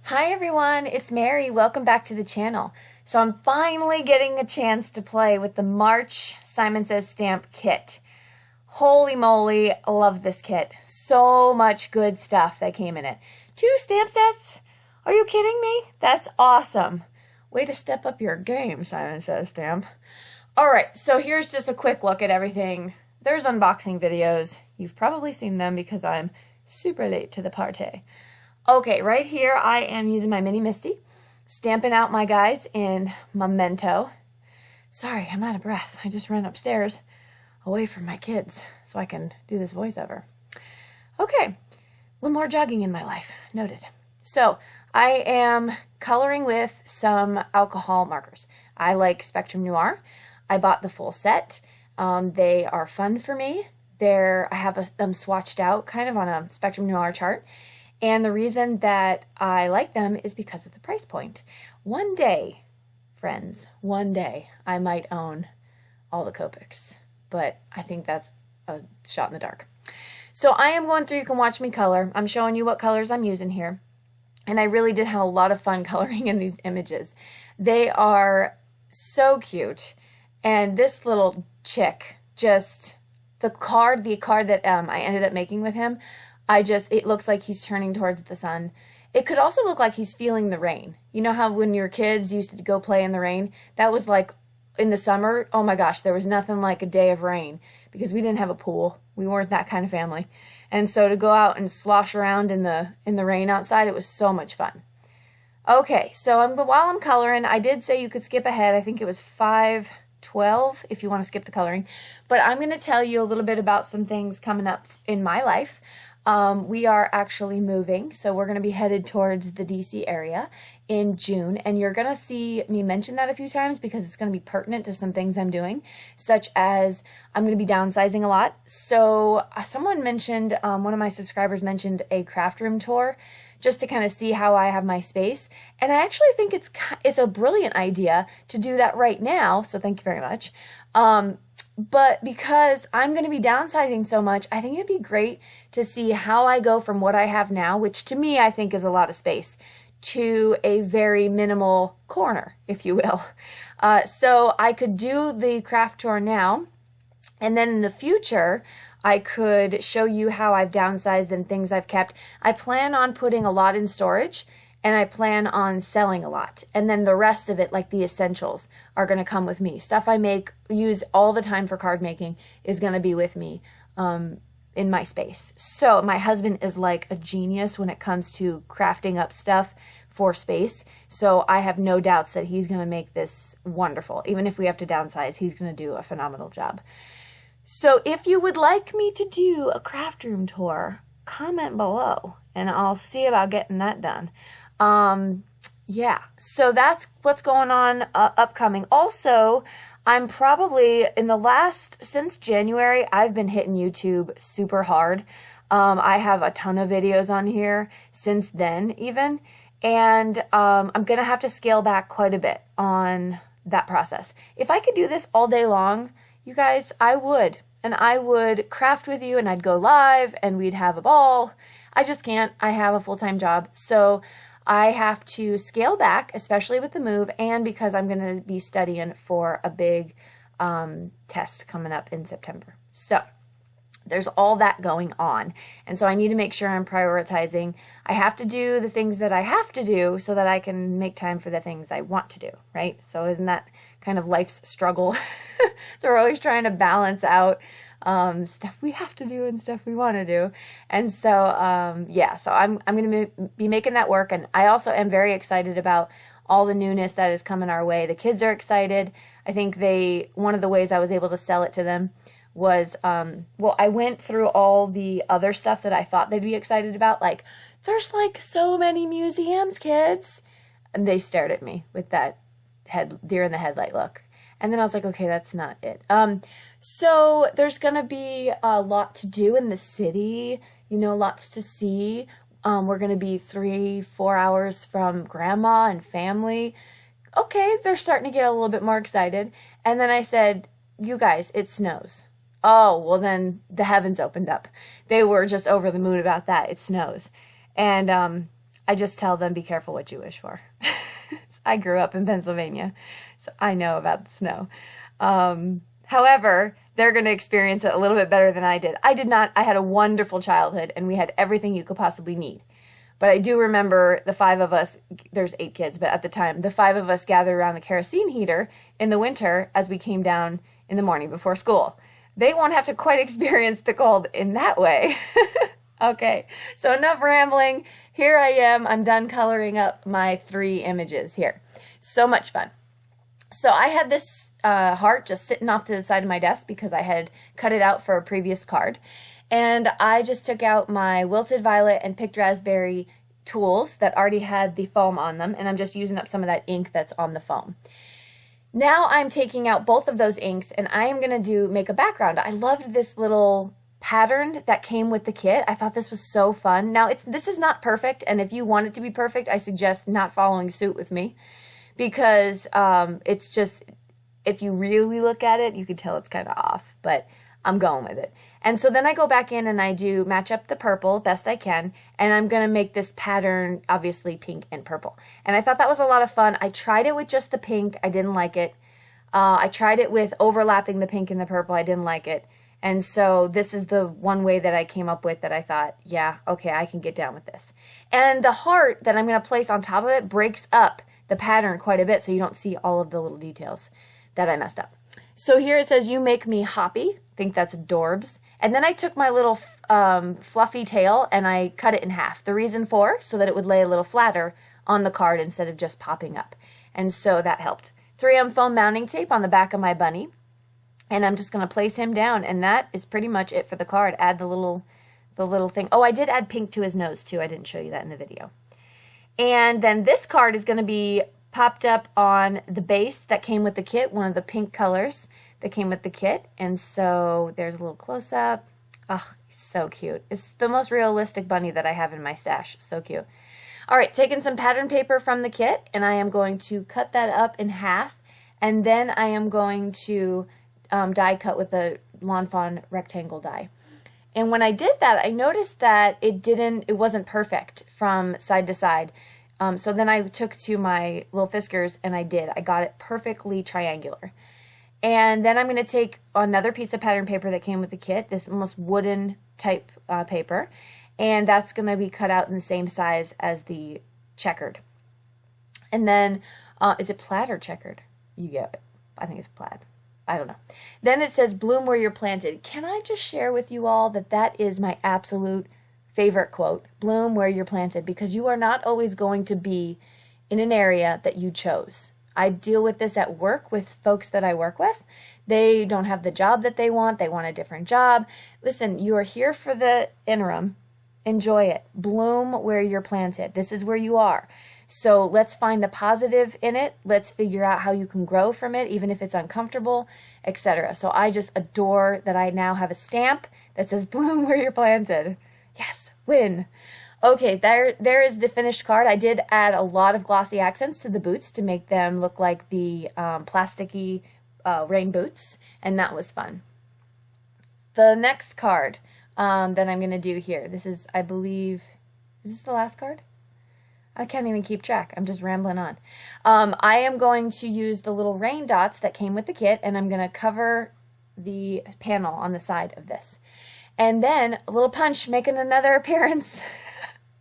Hi everyone, it's Mary. Welcome back to the channel. So I'm finally getting a chance to play with the March Simon Says Stamp Kit. Holy moly, I love this kit. So much good stuff that came in it. 2 stamp sets? Are you kidding me? That's awesome. Way to step up your game, Simon Says Stamp. Alright, so here's just a quick look at everything. There's unboxing videos. You've probably seen them because I'm super late to the party. Okay, right here I am using my Mini Misty, stamping out my guys in Memento. Sorry, I'm out of breath. I just ran upstairs away from my kids so I can do this voiceover. Okay, one more jogging in my life. Noted. So I am coloring with some alcohol markers. I like Spectrum Noir. I bought the full set. They are fun for me. I have them swatched out kind of on a Spectrum Noir chart. And the reason that I like them is because of the price point. One day, friends, one day I might own all the Copics, but I think that's a shot in the dark. So I am going through, you can watch me color. I'm showing you what colors I'm using here. And I really did have a lot of fun coloring in these images. They are so cute. And this little chick, just the card that I ended up making with him, it looks like he's turning towards the sun. It could also look like he's feeling the rain. You know how when your kids used to go play in the rain? That was like in the summer. Oh my gosh, there was nothing like a day of rain because we didn't have a pool. We weren't that kind of family. And so to go out and slosh around in the rain outside, it was so much fun. Okay, so while I'm coloring, I did say you could skip ahead. I think it was 5:12 if you want to skip the coloring. But I'm going to tell you a little bit about some things coming up in my life. We are actually moving, so we're going to be headed towards the DC area in June, and you're going to see me mention that a few times because it's going to be pertinent to some things I'm doing, such as I'm going to be downsizing a lot. So someone mentioned, one of my subscribers mentioned a craft room tour just to kind of see how I have my space, and I actually think it's a brilliant idea to do that right now, so thank you very much. But because I'm going to be downsizing so much, I think it'd be great to see how I go from what I have now, which to me I think is a lot of space, to a very minimal corner, if you will. So I could do the craft tour now, and then in the future, I could show you how I've downsized and things I've kept. I plan on putting a lot in storage, and I plan on selling a lot. And then the rest of it, like the essentials, are going to come with me. Stuff I use all the time for card making is going to be with me in my space. So my husband is like a genius when it comes to crafting up stuff for space. So I have no doubts that he's going to make this wonderful. Even if we have to downsize, he's going to do a phenomenal job. So if you would like me to do a craft room tour, comment below and I'll see about getting that done. Yeah, so that's what's going on upcoming. Also, I'm probably since January, I've been hitting YouTube super hard. I have a ton of videos on here since then even, and I'm going to have to scale back quite a bit on that process. If I could do this all day long, you guys, I would. And I would craft with you and I'd go live and we'd have a ball. I just can't. I have a full-time job. So I have to scale back, especially with the move, and because I'm going to be studying for a big test coming up in September. So there's all that going on. And so I need to make sure I'm prioritizing. I have to do the things that I have to do so that I can make time for the things I want to do, right? So isn't that kind of life's struggle? So we're always trying to balance out stuff we have to do and stuff we want to do. And so, yeah, so I'm going to be making that work. And I also am very excited about all the newness that is coming our way. The kids are excited. I think one of the ways I was able to sell it to them was, well, I went through all the other stuff that I thought they'd be excited about. Like, there's like so many museums, kids. And they stared at me with that deer in the headlight look. And then I was like, okay, that's not it. So there's going to be a lot to do in the city, lots to see. We're going to be 3-4 hours from grandma and family. Okay, they're starting to get a little bit more excited. And then I said, you guys, it snows. Oh, well then the heavens opened up. They were just over the moon about that. It snows. And I just tell them, be careful what you wish for. I grew up in Pennsylvania, so I know about the snow. However, they're going to experience it a little bit better than I did. I did not. I had a wonderful childhood, and we had everything you could possibly need. But I do remember the 5 of us, there's 8 kids, but at the time, the 5 of us gathered around the kerosene heater in the winter as we came down in the morning before school. They won't have to quite experience the cold in that way. Okay, so enough rambling. Here I am. I'm done coloring up my 3 images here. So much fun. So I had this heart just sitting off to the side of my desk because I had cut it out for a previous card. And I just took out my wilted violet and picked raspberry tools that already had the foam on them, and I'm just using up some of that ink that's on the foam. Now I'm taking out both of those inks, and I am going to make a background. I loved this little pattern that came with the kit. I thought this was so fun. Now, this is not perfect, and if you want it to be perfect, I suggest not following suit with me, because it's just, if you really look at it, you can tell it's kind of off, but I'm going with it. And so then I go back in and I do match up the purple best I can, and I'm going to make this pattern obviously pink and purple. And I thought that was a lot of fun. I tried it with just the pink. I didn't like it. I tried it with overlapping the pink and the purple. I didn't like it. And so this is the one way that I came up with that I thought, yeah, okay, I can get down with this. And the heart that I'm going to place on top of it breaks up the pattern quite a bit, so you don't see all of the little details that I messed up. So here it says, you make me hoppy. I think that's adorbs. And then I took my little fluffy tail and I cut it in half. The reason for, so that it would lay a little flatter on the card instead of just popping up. And so that helped. 3M foam mounting tape on the back of my bunny. And I'm just going to place him down. And that is pretty much it for the card. Add the little thing. Oh, I did add pink to his nose too. I didn't show you that in the video. And then this card is going to be popped up on the base that came with the kit, one of the pink colors that came with the kit. And so there's a little close-up. Oh, so cute. It's the most realistic bunny that I have in my stash. So cute. All right, taking some pattern paper from the kit, and I am going to cut that up in half, and then I am going to die cut with a Lawn Fawn rectangle die. And when I did that, I noticed that it wasn't perfect from side to side. So then I took to my little Fiskars and I got it perfectly triangular. And then I'm going to take another piece of pattern paper that came with the kit, this almost wooden type paper, and that's going to be cut out in the same size as the checkered. And then, is it plaid or checkered? You get it. I think it's plaid. I don't know. Then it says, bloom where you're planted. Can I just share with you all that is my absolute favorite quote, bloom where you're planted, because you are not always going to be in an area that you chose. I deal with this at work with folks that I work with. They don't have the job that they want. They want a different job. Listen, you are here for the interim. Enjoy it. Bloom where you're planted. This is where you are. So let's find the positive in it. Let's figure out how you can grow from it, even if it's uncomfortable, etc. So I just adore that I now have a stamp that says bloom where you're planted. Yes, win. Okay, there is the finished card. I did add a lot of glossy accents to the boots to make them look like the plasticky rain boots, and that was fun. The next card that I'm going to do here, this is, I believe, is this the last card? I can't even keep track. I'm just rambling on. I am going to use the little rain dots that came with the kit, and I'm going to cover the panel on the side of this. And then a little punch making another appearance.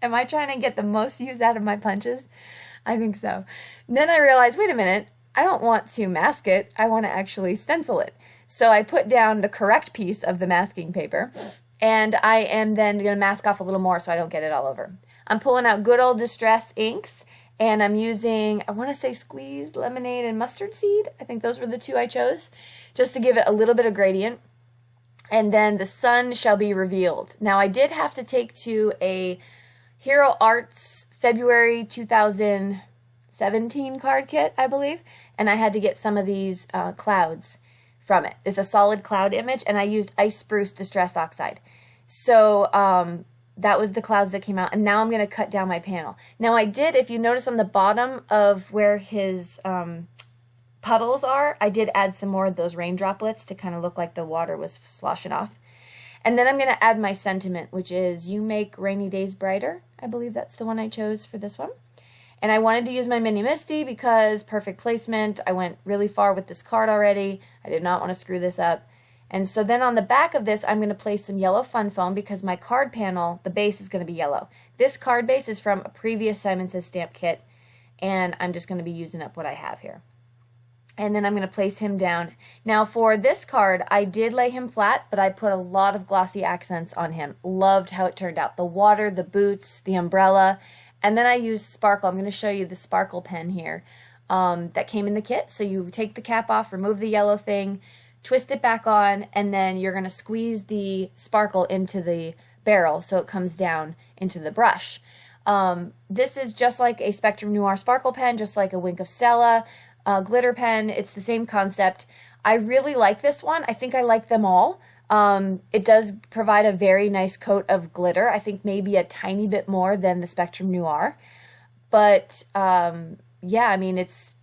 Am I trying to get the most use out of my punches? I think so. And then I realized, wait a minute, I don't want to mask it. I want to actually stencil it. So I put down the correct piece of the masking paper, and I am then going to mask off a little more so I don't get it all over. I'm pulling out good old Distress inks, and I'm using, I want to say squeezed lemonade and mustard seed. I think those were the 2 I chose, just to give it a little bit of gradient. And then the sun shall be revealed. Now I did have to take to a Hero Arts February 2017 card kit, I believe, and I had to get some of these clouds from it. It's a solid cloud image, and I used Ice Spruce Distress Oxide. So that was the clouds that came out, and now I'm going to cut down my panel. Now I did, if you notice on the bottom of where his puddles are, I did add some more of those rain droplets to kind of look like the water was sloshing off. And then I'm going to add my sentiment, which is "You make rainy days brighter." I believe that's the one I chose for this one. And I wanted to use my Mini Misty because perfect placement. I went really far with this card already. I did not want to screw this up. And so then on the back of this, I'm going to place some yellow fun foam because my card panel, the base is going to be yellow. This card base is from a previous Simon Says Stamp kit, and I'm just going to be using up what I have here. And then I'm going to place him down. Now for this card, I did lay him flat, but I put a lot of glossy accents on him. Loved how it turned out. The water, the boots, the umbrella, and then I used sparkle. I'm going to show you the sparkle pen here that came in the kit. So you take the cap off, remove the yellow thing, twist it back on, and then you're going to squeeze the sparkle into the barrel so it comes down into the brush. This is just like a Spectrum Noir sparkle pen, just like a Wink of Stella glitter pen. It's the same concept. I really like this one. I think I like them all. It does provide a very nice coat of glitter. I think maybe a tiny bit more than the Spectrum Noir. But yeah, I mean, it's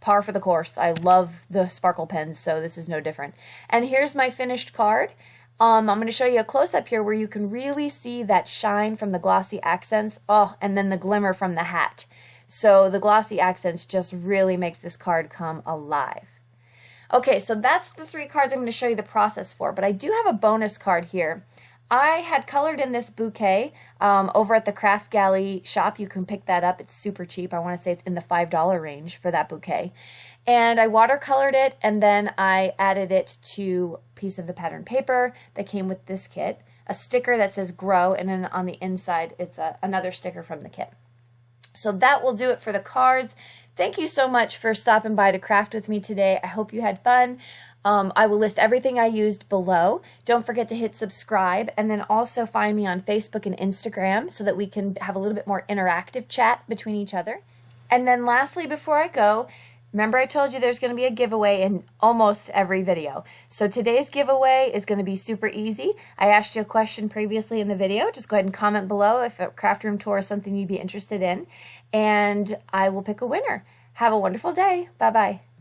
par for the course. I love the sparkle pens, so this is no different. And here's my finished card. I'm going to show you a close-up here where you can really see that shine from the glossy accents, and then the glimmer from the hat. So the glossy accents just really makes this card come alive. Okay, so that's the 3 cards I'm going to show you the process for, but I do have a bonus card here. I had colored in this bouquet over at the Craft Galley shop. You can pick that up. It's super cheap. I want to say it's in the $5 range for that bouquet. And I watercolored it, and then I added it to a piece of the pattern paper that came with this kit, a sticker that says Grow, and then on the inside it's another sticker from the kit. So that will do it for the cards. Thank you so much for stopping by to craft with me today. I hope you had fun. I will list everything I used below. Don't forget to hit subscribe, and then also find me on Facebook and Instagram so that we can have a little bit more interactive chat between each other. And then lastly, before I go, remember I told you there's going to be a giveaway in almost every video. So today's giveaway is going to be super easy. I asked you a question previously in the video. Just go ahead and comment below if a craft room tour is something you'd be interested in, and I will pick a winner. Have a wonderful day. Bye-bye.